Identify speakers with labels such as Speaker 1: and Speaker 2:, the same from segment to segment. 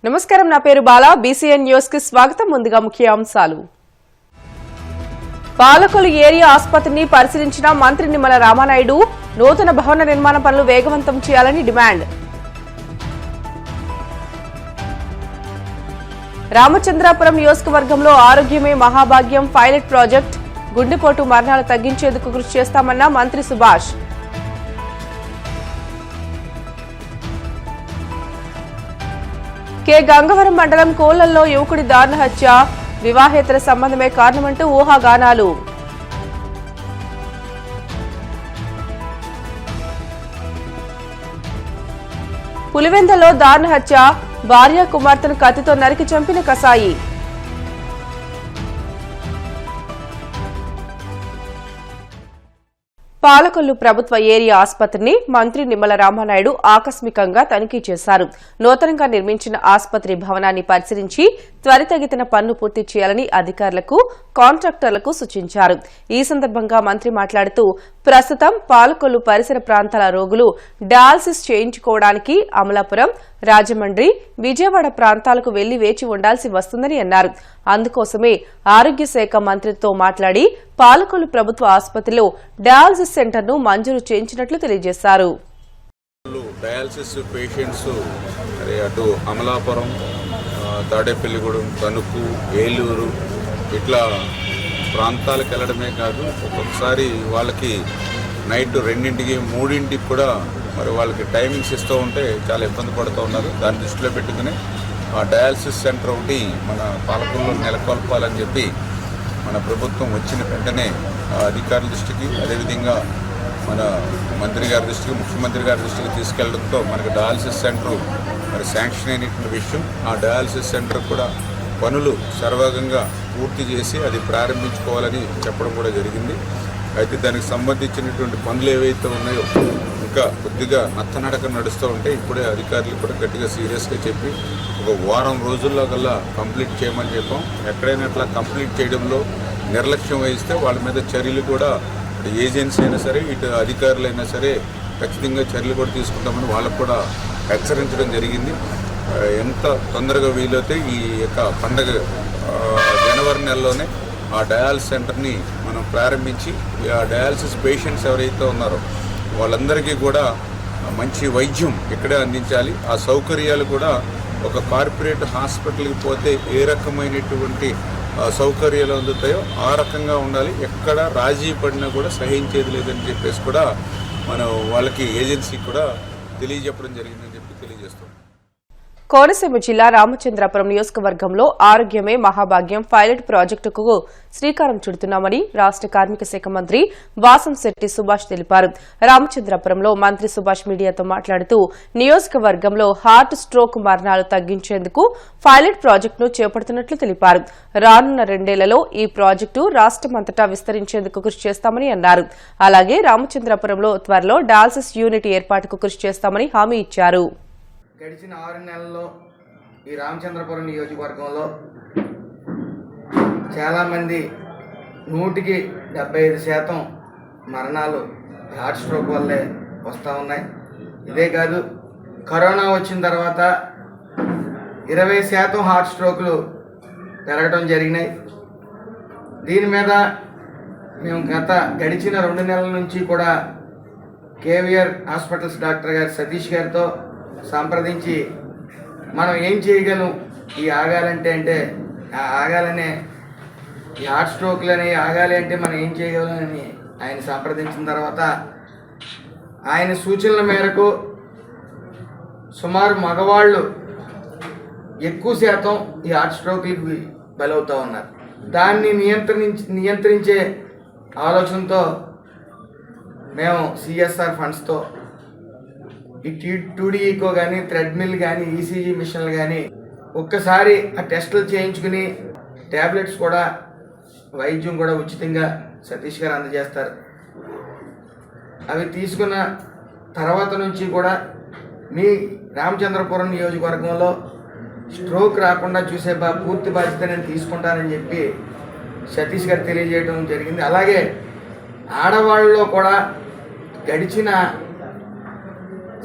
Speaker 1: నమస్కారం, నా పేరు బాలా. బీసీఎన్ న్యూస్ కి స్వాగతం. ముందుగా ముఖ్య అంశాలు. పాలకొల్లు ఏరియా ఆసుపత్రిని పరిశీలించిన మంత్రి నిమ్మల రామానాయుడు. నూతన భవన నిర్మాణ పనులు వేగవంతం చేయాలని డిమాండ్. రామచంద్రాపురం నియోజకవర్గంలో ఆరోగ్యమే మహాభాగ్యం పైలట్ ప్రాజెక్ట్. గుండెపోటు మరణాలు తగ్గించేందుకు కృషి చేస్తామన్న మంత్రి సుభాష్. కె గంగవరం మండలం కోళ్లలో యువకుడి దారుణ హత్య. వివాహేతర సంబంధమే కారణమంటూ ఊహాగానాలు. పులివెందలో దారుణ హత్య. భార్య కుమార్తెను కత్తితో నరికి చంపిన కసాయి. పాలకొల్లు ప్రభుత్వ ఏరియా ఆసుపత్రిని మంత్రి నిమ్మల రామానాయుడు ఆకస్మికంగా తనిఖీ చేశారు. నూతనంగా నిర్మించిన ఆసుపత్రి భవనాన్ని పరిశీలించి త్వరితగతిన పనులు పూర్తి చేయాలని అధికారులకు, కాంట్రాక్టర్లకు సూచించారు. ఈ సందర్భంగా మంత్రి మాట్లాడుతూ, ప్రస్తుతం పాలకొల్లు పరిసర ప్రాంతాల రోగులు డయాలసిస్ చేయించుకోవడానికి అమలాపురం, రాజమండ్రి, విజయవాడ ప్రాంతాలకు వెళ్లి వేచి ఉండాల్సి వస్తుందని అన్నారు. అందుకోసమే ఆరోగ్య శాఖ మంత్రితో మాట్లాడి పాలకొల్లు ప్రభుత్వ ఆసుపత్రిలో డయాలసిస్ సెంటర్ను మంజూరు చేయించినట్లు తెలియజేశారు.
Speaker 2: డయాలసిస్ పేషెంట్స్ అటు అమలాపురం, తాడేపల్లిగూడెం, తణుకు, ఏలూరు ఇట్లా ప్రాంతాలకు వెళ్ళడమే కాదు, ఒక్కొక్కసారి వాళ్ళకి నైట్ 2ంటికి 3ంటికి కూడా మరి వాళ్ళకి టైమింగ్స్ ఇస్తూ ఉంటే చాలా ఇబ్బంది పడుతూ ఉన్నారు. దాన్ని దృష్టిలో పెట్టుకుని ఆ డయాలసిస్ సెంటర్ ఒకటి మన పాలకొల్లులో నెలకొల్పాలని చెప్పి మన ప్రభుత్వం వచ్చిన వెంటనే అధికారుల దృష్టికి, అదేవిధంగా మన మంత్రి గారి దృష్టికి, ముఖ్యమంత్రి గారి దృష్టికి తీసుకెళ్లడంతో మనకు డయాలసిస్ సెంటర్ మరి శాంక్షన్ అయినటువంటి విషయం. ఆ డయాలసిస్ సెంటర్ కూడా పనులు సర్వగంగా పూర్తి చేసి అది ప్రారంభించుకోవాలని చెప్పడం కూడా జరిగింది. అయితే దానికి సంబంధించినటువంటి పనులు ఏవైతే ఉన్నాయో ఇంకా కొద్దిగా నత్తనడక నడుస్తూ ఉంటే ఇప్పుడే అధికారులు కూడా గట్టిగా సీరియస్గా చెప్పి ఒక వారం రోజుల్లో కల్లా కంప్లీట్ చేయమని చెప్పాం. ఎక్కడైనా అట్లా కంప్లీట్ చేయడంలో నిర్లక్ష్యం వహిస్తే వాళ్ళ మీద చర్యలు కూడా ఏజెన్సీ అయినా సరే, ఇటు అధికారులైనా సరే ఖచ్చితంగా చర్యలు కూడా తీసుకుంటామని వాళ్ళకు కూడా హెచ్చరించడం జరిగింది. ఎంత తొందరగా వీలైతే ఈ యొక్క పండగ జనవరి నెలలోనే ఆ డయాలసిస్ సెంటర్ని మనం ప్రారంభించి ఆ డయాలసిస్ పేషెంట్స్ ఎవరైతే ఉన్నారో వాళ్ళందరికీ కూడా మంచి వైద్యం ఇక్కడే అందించాలి. ఆ సౌకర్యాలు కూడా ఒక కార్పొరేట్ హాస్పిటల్కి పోతే ఏ రకమైనటువంటి సౌకర్యాలు అందుతాయో ఆ రకంగా ఉండాలి. ఎక్కడ రాజీ పడినా కూడా సహించేది లేదని చెప్పేసి కూడా మనం వాళ్ళకి ఏజెన్సీకి కూడా తెలియజెప్పడం జరిగిందని చెప్పి తెలియజేస్తాం.
Speaker 1: కోనసీమ జిల్లా రామచంద్రాపురం నియోజకవర్గంలో ఆరోగ్యమే మహాభాగ్యం పైలట్ ప్రాజెక్టుకు శ్రీకారం చుడుతున్నామని రాష్ట కార్మిక శాఖ మంత్రి వాసంశెట్టి సుభాష్ తెలిపారు. రామచంద్రాపురంలో మంత్రి సుభాష్ మీడియాతో మాట్లాడుతూ, నియోజకవర్గంలో హార్ట్ స్ట్రోక్ మరణాలు తగ్గించేందుకు పైలట్ ప్రాజెక్టును చేపడుతున్నట్లు తెలిపారు. రానున్న 2 ఏళ్లలో ఈ ప్రాజెక్టు రాష్టమంతటా విస్తరించేందుకు కృషి చేస్తామని అన్నారు. అలాగే రామచంద్రాపురంలో త్వరలో డయాలసిస్ యూనిట్ ఏర్పాటుకు కృషి చేస్తామని హామీ ఇచ్చారు.
Speaker 3: గడిచిన 6 నెలల్లో ఈ రామచంద్రపురం నియోజకవర్గంలో చాలామంది 100% మరణాలు హార్ట్ స్ట్రోక్ వల్లే వస్తూ ఉన్నాయి. ఇదే కాదు, కరోనా వచ్చిన తర్వాత 20% హార్ట్ స్ట్రోకులు పెరగడం జరిగినాయి. దీని మీద మేము గడిచిన 2 నెలల నుంచి కూడా కేవీఆర్ హాస్పిటల్స్ డాక్టర్ గారు సతీష్ గారితో సంప్రదించి మనం ఏం చేయగలం ఈ ఆగాలంటే ఆగాలనే ఈ హార్ట్ స్ట్రోక్లని ఆగాలి అంటే మనం ఏం చేయగలమని ఆయన సంప్రదించిన తర్వాత ఆయన సూచనల మేరకు సుమారు మగవాళ్ళు ఎక్కువ శాతం ఈ హార్ట్ స్ట్రోక్లకి బలవుతూ ఉన్నారు. దాన్ని నియంత్రించే ఆలోచనతో మేము సిఎస్ఆర్ ఫండ్స్తో ఈ 2DECO కానీ, థ్రెడ్మిల్ కానీ, ఈసీజీ మిషన్లు కానీ ఒక్కసారి ఆ టెస్టులు చేయించుకుని ట్యాబ్లెట్స్ కూడా, వైద్యం కూడా ఉచితంగా సతీష్ గారు అందజేస్తారు. అవి తీసుకున్న తర్వాత నుంచి కూడా మీ రామచంద్రపురం నియోజకవర్గంలో స్ట్రోక్ రాకుండా చూసే పూర్తి బాధ్యత నేను తీసుకుంటానని చెప్పి సతీష్ గారు తెలియజేయడం జరిగింది. అలాగే ఆడవాళ్ళలో కూడా గడిచిన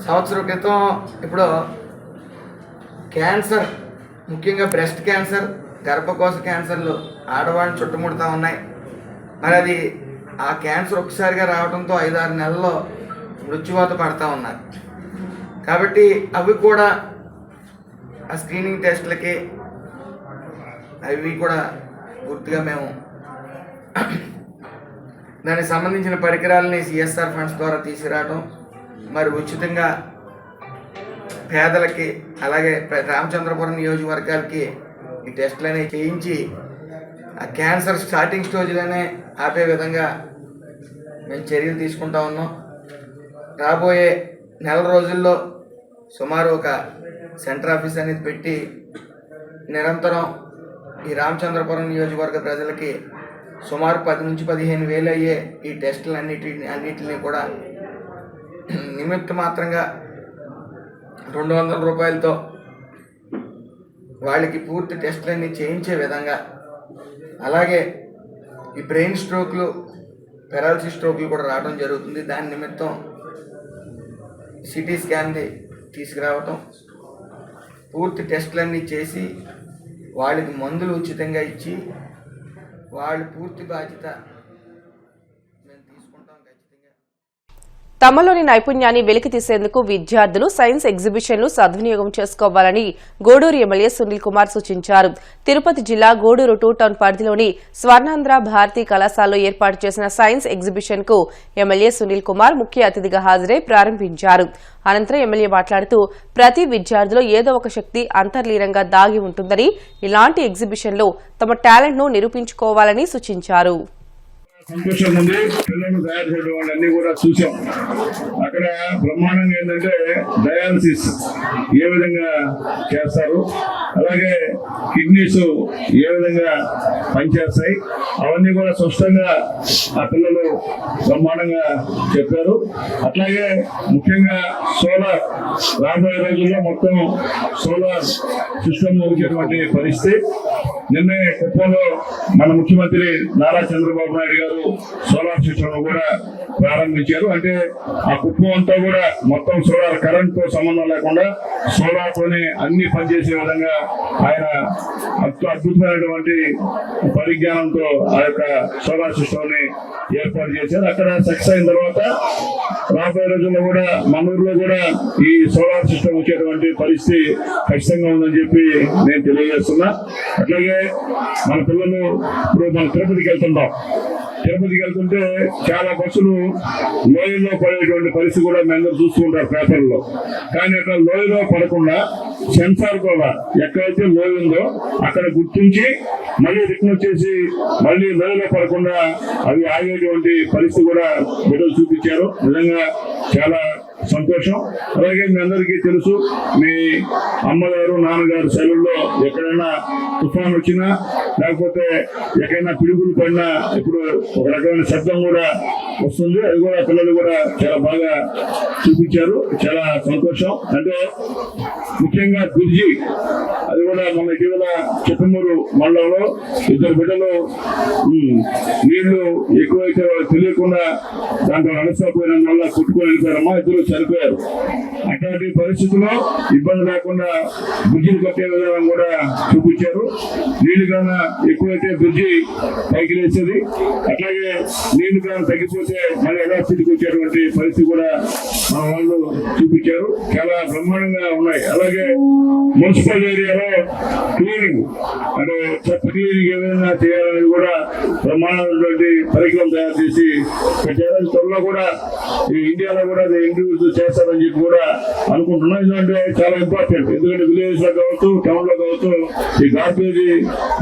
Speaker 3: సంవత్సరం క్రితం ఇప్పుడు క్యాన్సర్ ముఖ్యంగా బ్రెస్ట్ క్యాన్సర్, గర్భకోశ క్యాన్సర్లు ఆడవాళ్ళని చుట్టుముడుతూ ఉన్నాయి. మరి అది ఆ క్యాన్సర్ ఒకసారిగా రావడంతో 5-6 నెలల్లో మృత్యువాత పడతా ఉన్నారు. కాబట్టి అవి కూడా ఆ స్క్రీనింగ్ టెస్ట్లకి అవి కూడా పూర్తిగా మేము దానికి సంబంధించిన పరికరాలని CSR ఫండ్స్ ద్వారా తీసుకురావడం, మరి ఉచితంగా పేదలకి అలాగే రామచంద్రపురం నియోజకవర్గాలకి ఈ టెస్టులు అనేవి చేయించి ఆ క్యాన్సర్ స్టార్టింగ్ స్టేజ్లోనే ఆపే విధంగా మేము చర్యలు తీసుకుంటా ఉన్నాం. రాబోయే నెల రోజుల్లో సుమారు ఒక సెంటర్ ఆఫీస్ అనేది పెట్టి నిరంతరం ఈ రామచంద్రపురం నియోజకవర్గ ప్రజలకి సుమారు 10 నుంచి 15 వేలు అయ్యే ఈ టెస్టులు అన్నిటిని కూడా నిమిత్త మాత్రంగా 200 రూపాయలతో వాళ్ళకి పూర్తి టెస్టులన్నీ చేయించే విధంగా, అలాగే ఈ బ్రెయిన్ స్ట్రోక్లు, పెరాలసిస్ స్ట్రోక్లు కూడా రావడం జరుగుతుంది. దాని నిమిత్తం సిటీ స్కాన్ది తీసుకురావటం, పూర్తి టెస్టులన్నీ చేసి వాళ్ళకి మందులు ఉచితంగా ఇచ్చి వాళ్ళు పూర్తి బాధ్యత మేము తీసుకుంటాం ఖచ్చితంగా.
Speaker 1: తమలోని నైపుణ్యాన్ని వెలికితీసేందుకు విద్యార్థులు సైన్స్ ఎగ్జిబిషన్లు సద్వినియోగం చేసుకోవాలని గూడూరు ఎమ్మెల్యే సునీల్ కుమార్ సూచించారు. తిరుపతి జిల్లా గూడూరు 2 టౌన్ పరిధిలోని స్వర్ణాంధ్ర భారతీ కళాశాలలో ఏర్పాటు చేసిన సైన్స్ ఎగ్జిబిషన్ కు ఎమ్మెల్యే సునీల్ కుమార్ ముఖ్య అతిథిగా హాజరై ప్రారంభించారు. అనంతరం ఎమ్మెల్యే మాట్లాడుతూ ప్రతి విద్యార్థిలో ఏదో ఒక శక్తి అంతర్లీనంగా దాగి ఉంటుందని, ఇలాంటి ఎగ్జిబిషన్లో తమ టాలెంట్ ను నిరూపించుకోవాలని సూచించారు.
Speaker 4: సంతోషం ఉంది. పిల్లలు తయారు చేయడం వాళ్ళన్నీ కూడా చూసాం. అక్కడ బ్రహ్మాండంగా ఏంటంటే డయాలసిస్ ఏ విధంగా చేస్తారు, అలాగే కిడ్నీస్ ఏ విధంగా పనిచేస్తాయి, అవన్నీ కూడా స్పష్టంగా ఆ పిల్లలు బ్రహ్మాండంగా చెప్పారు. అట్లాగే ముఖ్యంగా సోలార్ రాబోయే రోజుల్లో మొత్తం సోలార్ సిస్టమ్ వచ్చేటువంటి పరిస్థితి. నిన్నే కుప్పంలో మన ముఖ్యమంత్రి నారా చంద్రబాబు నాయుడు గారు సోలార్ సిస్టమ్ కూడా ప్రారంభించారు. అంటే ఆ కుప్పం అంతా కూడా మొత్తం సోలార్ కరెంట్ తో సంబంధం లేకుండా సోలార్ తోనే అన్ని పనిచేసే విధంగా ఆయన అద్భుతమైనటువంటి పరిజ్ఞానంతో ఆ యొక్క సోలార్ సిస్టమ్ ని ఏర్పాటు చేశారు. అక్కడ సక్సెస్ అయిన తర్వాత రాబోయే రోజుల్లో కూడా మన ఊర్లో కూడా ఈ సోలార్ సిస్టమ్ వచ్చేటువంటి పరిస్థితి ఖచ్చితంగా ఉందని చెప్పి నేను తెలియజేస్తున్నా. అట్లాగే మన పిల్లలు ఇప్పుడు మన తిరుపతికి వెళ్తుంటే చాలా బస్సులు లోయల్లో పడేటువంటి పరిస్థితి కూడా మీ అందరూ చూస్తూ ఉంటారు పేపర్లో. కానీ అక్కడ లోయలో పడకుండా సెన్సార్ కూడా ఎక్కడైతే లోయ ఉందో అక్కడ గుర్తించి మళ్ళీ రిటర్న్ వచ్చేసి మళ్ళీ లోయలో పడకుండా అవి ఆగేటువంటి పరిస్థితి కూడా బిడ్డలు చూపించారు. నిజంగా చాలా సంతోషం. అలాగే మీ అందరికీ తెలుసు, మీ అమ్మగారు నాన్నగారు సెలవుల్లో ఎక్కడైనా తుఫాన్ వచ్చినా లేకపోతే ఎక్కడైనా పిడుగులు పడినా ఇప్పుడు ఒక రకమైన శబ్దం కూడా వస్తుంది. అది కూడా పిల్లలు కూడా చాలా బాగా చూపించారు. చాలా సంతోషం. అంటే ముఖ్యంగా బ్రిడ్జి, అది కూడా మన ఇటీవల చిత్తమూరు మండలంలో 2 బిడ్డలు నీళ్లు ఎక్కువైతే వాళ్ళకి తెలియకుండా దాంట్లో నడుస్తుపోయిన వల్ల కొట్టుకొని వెళ్ళిపోయారమ్మా, 2 చనిపోయారు. అట్లాంటి పరిస్థితుల్లో ఇబ్బంది లేకుండా బ్రిడ్జిని కట్టే విధానం కూడా చూపించారు. నీళ్లు కన్నా ఎక్కువైతే బ్రిడ్జి పైకి లేచేది, అట్లాగే నీళ్లు కన్నా తగ్గిపోతే మళ్ళీ యథాస్థితికి వచ్చేటువంటి పరిస్థితి కూడా మన వాళ్ళు చూపించారు. చాలా బ్రహ్మాండంగా ఉన్నాయి. అలాగే మున్సిపల్ ఏరియాలో క్లీనింగ్ అంటే చెత్త క్లీనింగ్ ఏదైనా చేయాలనేది కూడా బ్రహ్మాండమైనటువంటి పరికరం తయారు చేసి పెట్టారు. త్వరలో కూడా ఈ ఇండియాలో కూడా ఇండివిజువల్ చేస్తారని చెప్పి కూడా అనుకుంటున్నాం. ఎందుకంటే చాలా ఇంపార్టెంట్. ఎందుకంటే విలేజ్ లో కావచ్చు, టౌన్ లో కావచ్చు, ఈ గార్బేజ్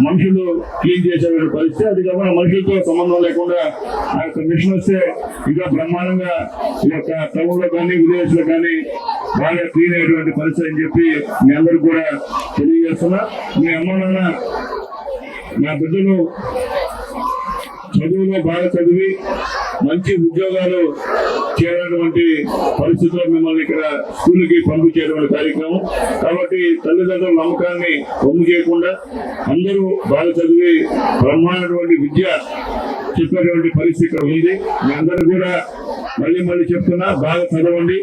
Speaker 4: మనుషులు క్లీన్ చేసేటువంటి పరిస్థితి. అది కాకుండా మనుషులతో సంబంధం లేకుండా ఆ యొక్క మిషన్ వస్తే ఇంకా బ్రహ్మాండంగా ఈ యొక్క టౌన్ లో కానీ విలేజ్ లో కానీ బాగా క్లీన్ అయ్యేటువంటి పరిస్థితి అని చెప్పి మీ అందరికి కూడా తెలియజేస్తున్నా. మీ అమ్మ నాన్న నా బిడ్డలు చదువులో బాగా చదివి మంచి ఉద్యోగాలు చేయాలన్నటువంటి పరిస్థితుల్లో మిమ్మల్ని ఇక్కడ స్కూల్కి పంపించేటువంటి కార్యక్రమం. కాబట్టి తల్లిదండ్రుల నమ్మకాన్ని పొమ్ము చేయకుండా అందరూ బాగా చదివి బ్రహ్మాండటువంటి విద్య చెప్పేటువంటి పరిస్థితి ఇక్కడ ఉంది. మీ అందరూ కూడా మళ్ళీ చెప్తున్నా, బాగా చదవండి.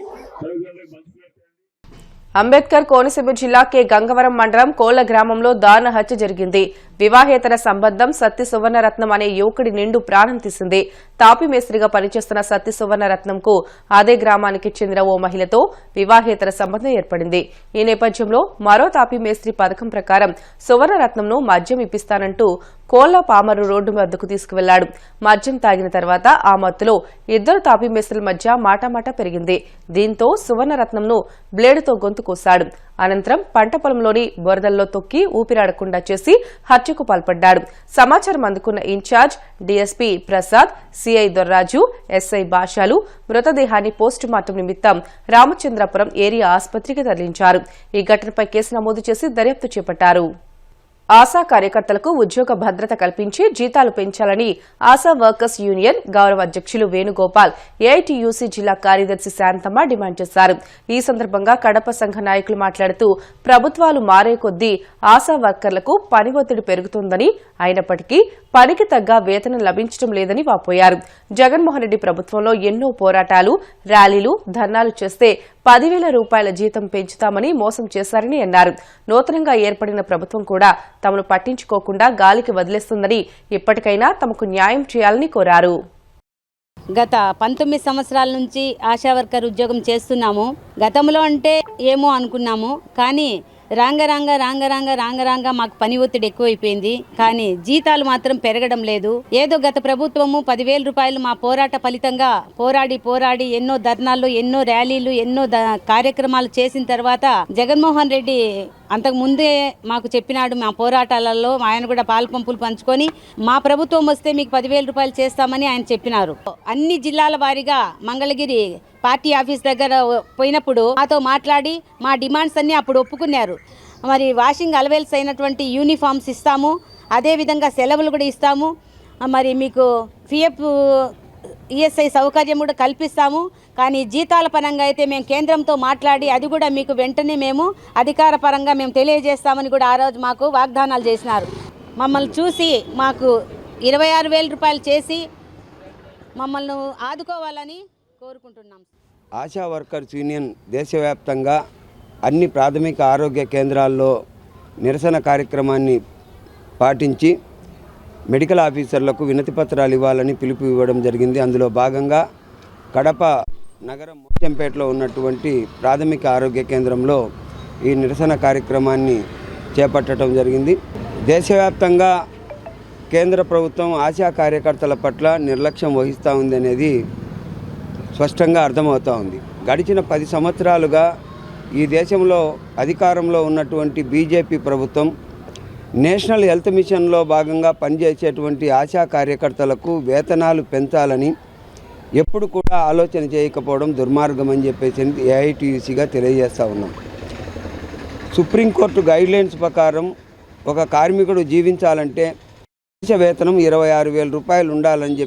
Speaker 1: అంబేద్కర్ కోనసీమ జిల్లా కె గంగవరం మండలం కోళ్ల గ్రామంలో దారుణ హత్య జరిగింది. వివాహేతర సంబంధం సత్తి సువర్ణరత్నం అనే యువకుడి నిండు ప్రాణం తీసింది. తాపీ మేస్త్రిగా పనిచేస్తున్న సత్తి సువర్ణరత్నంకు అదే గ్రామానికి చెందిన ఓ మహిళతో వివాహేతర సంబంధం ఏర్పడింది. ఈ నేపథ్యంలో మరో తాపీ మేస్త్రి పథకం ప్రకారం సువర్ణరత్నంను మద్యం ఇప్పిస్తానంటూ కోళ్ల పామరు రోడ్డు వద్దకు తీసుకువెళ్లాడు. మద్యం తాగిన తర్వాత ఆ మత్తులో ఇద్దరు తాపీ మేస్త్రుల మధ్య మాటామాట పెరిగింది. దీంతో సువర్ణరత్నంను బ్లేడుతో గొంతు కోశాడు. అనంతరం పంట పొలంలోని బొరదల్లో తొక్కి ఊపిరాడకుండా చేసి హత్యకు పాల్పడ్డాడు. సమాచారం అందుకున్న in charge DSP Prasad, CI Dorraju, SI భాషాలు మృతదేహాన్ని పోస్టుమార్టం నిమిత్తం రామచంద్రపురం ఏరియా ఆసుపత్రికి తరలించారు. ఈ ఘటనపై కేసు నమోదు చేసి దర్యాప్తు చేపట్టారు. ఆశా కార్యకర్తలకు ఉద్యోగ భద్రత కల్పించి జీతాలు పెంచాలని ఆశా వర్కర్స్ యూనియన్ గౌరవ అధ్యక్షులు వేణుగోపాల్, ఏఐటీయూసీ జిల్లా కార్యదర్శి శాంతమ్మ డిమాండ్ చేశారు. ఈ సందర్భంగా కడప సంఘ నాయకులు మాట్లాడుతూ ప్రభుత్వాలు మారే కొద్దీ ఆశా వర్కర్లకు పని ఒత్తిడి పెరుగుతోందని, అయినప్పటికీ పనికి తగ్గ వేతనం లభించడం లేదని వాపోయారు. జగన్మోహన్ రెడ్డి ప్రభుత్వంలో ఎన్నో పోరాటాలు, ర్యాలీలు, ధర్నాలు చేస్తే 10,000 రూపాయల జీతం పెంచుతామని మోసం చేశారని అన్నారు. నూతనంగా ఏర్పడిన ప్రభుత్వం కూడా తమను పట్టించుకోకుండా గాలికి వదిలేస్తుందని, ఇప్పటికైనా తమకు న్యాయం చేయాలని కోరారు.
Speaker 5: గత 19 సంవత్సరాల నుంచి ఆశా వర్కర్ ఉద్యోగం చేస్తున్నాము. గతంలో అంటే ఏమో అనుకున్నాము, కానీ రాంగ మాకు పని ఒత్తిడి ఎక్కువైపోయింది. కానీ జీతాలు మాత్రం పెరగడం లేదు. ఏదో గత ప్రభుత్వము 10,000 రూపాయలు మా పోరాట ఫలితంగా పోరాడి ఎన్నో ధర్నాలు, ఎన్నో ర్యాలీలు, ఎన్నో కార్యక్రమాలు చేసిన తర్వాత జగన్మోహన్ రెడ్డి అంతకు ముందే మాకు చెప్పినాడు. మా పోరాటాలలో ఆయన కూడా పాలు పంపులు పంచుకొని మా ప్రభుత్వం వస్తే మీకు 10,000 రూపాయలు చేస్తామని ఆయన చెప్పినారు. అన్ని జిల్లాల వారీగా మంగళగిరి పార్టీ ఆఫీస్ దగ్గర పోయినప్పుడు మాతో మాట్లాడి మా డిమాండ్స్ అన్నీ అప్పుడు ఒప్పుకున్నారు. మరి వాషింగ్ అలవెల్స్ అయినటువంటి యూనిఫామ్స్ ఇస్తాము, అదేవిధంగా సెలవులు కూడా ఇస్తాము, మరి మీకు పిఎఫ్ ఈఎస్ఐ సౌకర్యం కూడా కల్పిస్తాము. కానీ జీతాల పరంగా అయితే మేము కేంద్రంతో మాట్లాడి అది కూడా మీకు వెంటనే మేము అధికార పరంగా మేము తెలియజేస్తామని కూడా ఆ రోజు మాకు వాగ్దానాలు చేసినారు. మమ్మల్ని చూసి మాకు 26,000 రూపాయలు చేసి మమ్మల్ని ఆదుకోవాలని కోరుకుంటున్నాం.
Speaker 6: ఆశా వర్కర్స్ యూనియన్ దేశవ్యాప్తంగా అన్ని ప్రాథమిక ఆరోగ్య కేంద్రాల్లో నిరసన కార్యక్రమాన్ని పాటించి మెడికల్ ఆఫీసర్లకు వినతి పత్రాలు ఇవ్వాలని పిలుపు ఇవ్వడం జరిగింది. అందులో భాగంగా కడప నగరం మోచంపేటలో ఉన్నటువంటి ప్రాథమిక ఆరోగ్య కేంద్రంలో ఈ నిరసన కార్యక్రమాన్ని చేపట్టడం జరిగింది. దేశవ్యాప్తంగా కేంద్ర ప్రభుత్వం ఆశా కార్యకర్తల పట్ల నిర్లక్ష్యం వహిస్తూ ఉంది అనేది స్పష్టంగా అర్థమవుతూ ఉంది. గడిచిన 10 సంవత్సరాలుగా ఈ దేశంలో అధికారంలో ఉన్నటువంటి బీజేపీ ప్రభుత్వం నేషనల్ హెల్త్ మిషన్లో భాగంగా పనిచేసేటువంటి ఆశా కార్యకర్తలకు వేతనాలు పెంచాలని ఎప్పుడు కూడా ఆలోచన చేయకపోవడం దుర్మార్గం అని చెప్పేసి ఏఐటీయూసీగా తెలియజేస్తూ ఉన్నాం. సుప్రీంకోర్టు గైడ్లైన్స్ ప్రకారం ఒక కార్మికుడు జీవించాలంటే కనీస వేతనం 26,000 రూపాయలు ఉండాలని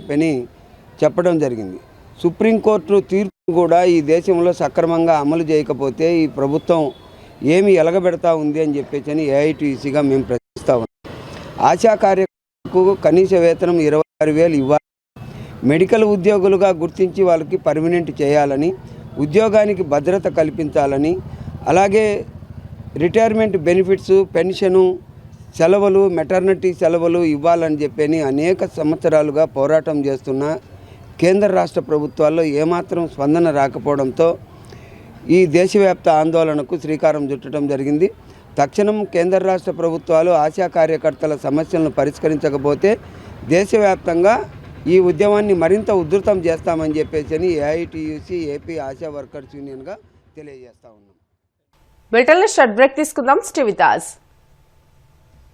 Speaker 6: చెప్పడం జరిగింది. సుప్రీంకోర్టు తీర్పు కూడా ఈ దేశంలో సక్రమంగా అమలు చేయకపోతే ఈ ప్రభుత్వం ఏమి ఎలగబెడతా ఉంది అని చెప్పేసి ఏఐటీసీగా మేము ప్రశ్నిస్తూ ఉన్నాం. ఆశా కార్యకర్తలకు కనీస వేతనం 26,000 ఇవ్వాలి. మెడికల్ ఉద్యోగులుగా గుర్తించి వాళ్ళకి పర్మనెంట్ చేయాలని, ఉద్యోగానికి భద్రత కల్పించాలని, అలాగే రిటైర్మెంట్ బెనిఫిట్స్, పెన్షను, సెలవులు, మెటర్నిటీ సెలవులు ఇవ్వాలని చెప్పని అనేక సంవత్సరాలుగా పోరాటం చేస్తున్న కేంద్ర రాష్ట్ర ప్రభుత్వాల్లో ఏమాత్రం స్పందన రాకపోవడంతో ఈ దేశవ్యాప్త ఆందోళనకు శ్రీకారం చుట్టడం జరిగింది. తక్షణం కేంద్ర రాష్ట్ర ప్రభుత్వాలు ఆశా కార్యకర్తల సమస్యలను పరిష్కరించకపోతే దేశవ్యాప్తంగా ఈ ఉద్యమాన్ని మరింత ఉధృతం చేస్తామని చెప్పేసి ఏఐటీయూసీ ఏపీ ఆశా వర్కర్స్ యూనియన్గా తెలియజేస్తా ఉన్నాం.
Speaker 1: బ్రిటన్లో షార్ట్ బ్రేక్ తీసుకుందాం. Stay with us.